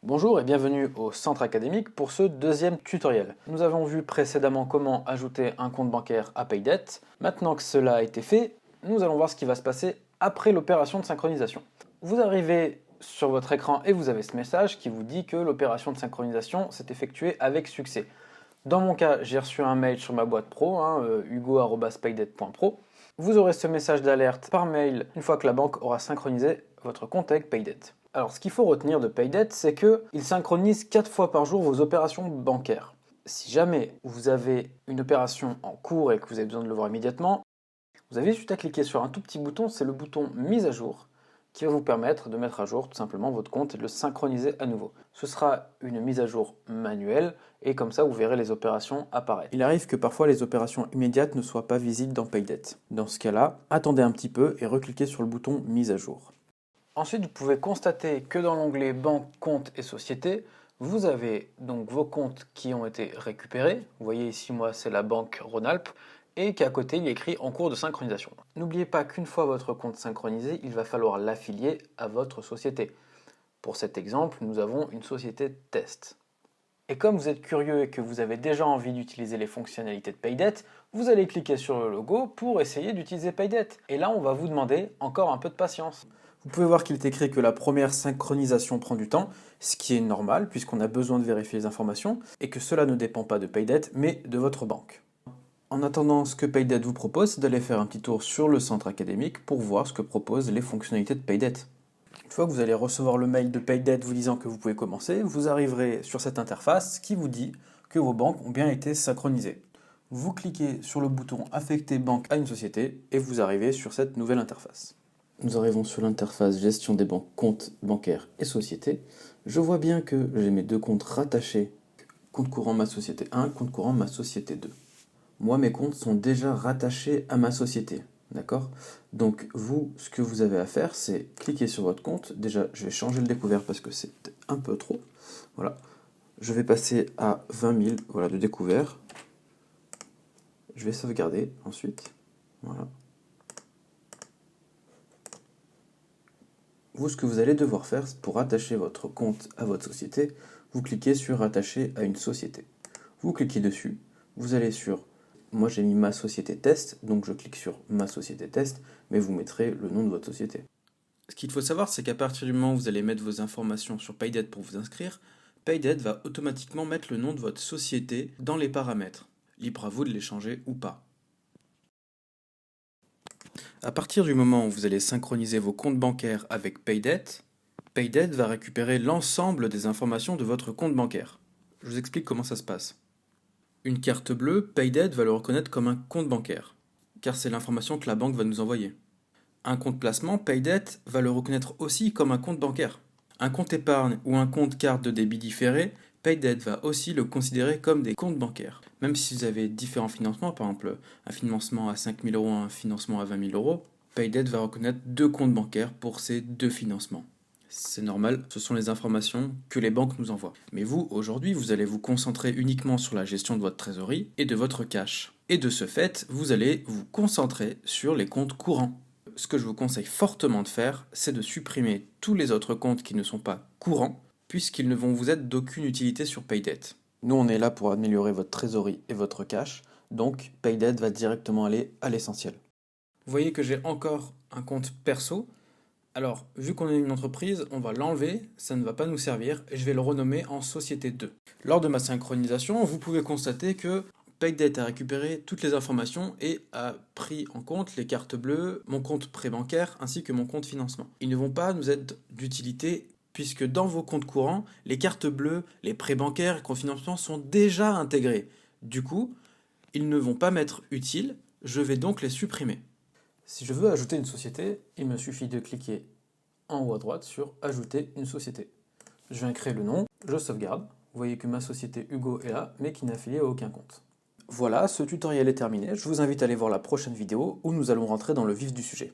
Bonjour et bienvenue au Centre Académique pour ce deuxième tutoriel. Nous avons vu précédemment comment ajouter un compte bancaire à Paydet. Maintenant que cela a été fait, nous allons voir ce qui va se passer après l'opération de synchronisation. Vous arrivez sur votre écran et vous avez ce message qui vous dit que l'opération de synchronisation s'est effectuée avec succès. Dans mon cas, j'ai reçu un mail sur ma boîte pro, hugo@paydet.pro. Vous aurez ce message d'alerte par mail une fois que la banque aura synchronisé votre compte avec Paydet. Alors, ce qu'il faut retenir de Paydet, c'est qu'il synchronise 4 fois par jour vos opérations bancaires. Si jamais vous avez une opération en cours et que vous avez besoin de le voir immédiatement, vous avez juste à cliquer sur un tout petit bouton, c'est le bouton mise à jour, qui va vous permettre de mettre à jour tout simplement votre compte et de le synchroniser à nouveau. Ce sera une mise à jour manuelle et comme ça vous verrez les opérations apparaître. Il arrive que parfois les opérations immédiates ne soient pas visibles dans Paydet. Dans ce cas-là, attendez un petit peu et recliquez sur le bouton mise à jour. Ensuite, vous pouvez constater que dans l'onglet Banque, comptes et sociétés, vous avez donc vos comptes qui ont été récupérés. Vous voyez ici, moi, c'est la banque Rhône-Alpes et qu'à côté, il est écrit en cours de synchronisation. N'oubliez pas qu'une fois votre compte synchronisé, il va falloir l'affilier à votre société. Pour cet exemple, nous avons une société test. Et comme vous êtes curieux et que vous avez déjà envie d'utiliser les fonctionnalités de Paydet, vous allez cliquer sur le logo pour essayer d'utiliser Paydet. Et là, on va vous demander encore un peu de patience. Vous pouvez voir qu'il est écrit que la première synchronisation prend du temps, ce qui est normal puisqu'on a besoin de vérifier les informations et que cela ne dépend pas de Paydet mais de votre banque. En attendant, ce que Paydet vous propose, c'est d'aller faire un petit tour sur le centre académique pour voir ce que proposent les fonctionnalités de Paydet. Une fois que vous allez recevoir le mail de Paydet vous disant que vous pouvez commencer, vous arriverez sur cette interface qui vous dit que vos banques ont bien été synchronisées. Vous cliquez sur le bouton affecter banque à une société et vous arrivez sur cette nouvelle interface. Nous arrivons sur l'interface gestion des banques, comptes bancaires et sociétés. Je vois bien que j'ai mes deux comptes rattachés, compte courant ma société 1, compte courant ma société 2. Moi, mes comptes sont déjà rattachés à ma société, d'accord? Donc vous, ce que vous avez à faire, c'est cliquer sur votre compte. Déjà, je vais changer le découvert parce que c'est un peu trop. Voilà. Je vais passer à 20 000 voilà, de découvert. Je vais sauvegarder ensuite. Voilà. Vous, ce que vous allez devoir faire pour rattacher votre compte à votre société, vous cliquez sur rattacher à une société. Vous cliquez dessus, vous allez sur, moi j'ai mis ma société test, donc je clique sur ma société test, mais vous mettrez le nom de votre société. Ce qu'il faut savoir, c'est qu'à partir du moment où vous allez mettre vos informations sur Paydet pour vous inscrire, Paydet va automatiquement mettre le nom de votre société dans les paramètres. Libre à vous de les changer ou pas. À partir du moment où vous allez synchroniser vos comptes bancaires avec Paydet, Paydet va récupérer l'ensemble des informations de votre compte bancaire. Je vous explique comment ça se passe. Une carte bleue, Paydet va le reconnaître comme un compte bancaire, car c'est l'information que la banque va nous envoyer. Un compte placement, Paydet va le reconnaître aussi comme un compte bancaire. Un compte épargne ou un compte carte de débit différé, Paydet va aussi le considérer comme des comptes bancaires. Même si vous avez différents financements, par exemple un financement à 5 000 €, un financement à 20 000 €, Paydet va reconnaître deux comptes bancaires pour ces deux financements. C'est normal, ce sont les informations que les banques nous envoient. Mais vous, aujourd'hui, vous allez vous concentrer uniquement sur la gestion de votre trésorerie et de votre cash. Et de ce fait, vous allez vous concentrer sur les comptes courants. Ce que je vous conseille fortement de faire, c'est de supprimer tous les autres comptes qui ne sont pas courants, puisqu'ils ne vont vous être d'aucune utilité sur Paydet. Nous, on est là pour améliorer votre trésorerie et votre cash, donc Paydet va directement aller à l'essentiel. Vous voyez que j'ai encore un compte perso. Alors, vu qu'on est une entreprise, on va l'enlever, ça ne va pas nous servir, et je vais le renommer en Société 2. Lors de ma synchronisation, vous pouvez constater que Paydet a récupéré toutes les informations et a pris en compte les cartes bleues, mon compte pré-bancaire ainsi que mon compte financement. Ils ne vont pas nous être d'utilité puisque dans vos comptes courants, les cartes bleues, les prêts bancaires et comptes financement sont déjà intégrés. Du coup, ils ne vont pas m'être utiles, je vais donc les supprimer. Si je veux ajouter une société, il me suffit de cliquer en haut à droite sur « Ajouter une société ». Je viens créer le nom, je sauvegarde. Vous voyez que ma société Hugo est là, mais qui n'est affiliée à aucun compte. Voilà, ce tutoriel est terminé. Je vous invite à aller voir la prochaine vidéo où nous allons rentrer dans le vif du sujet.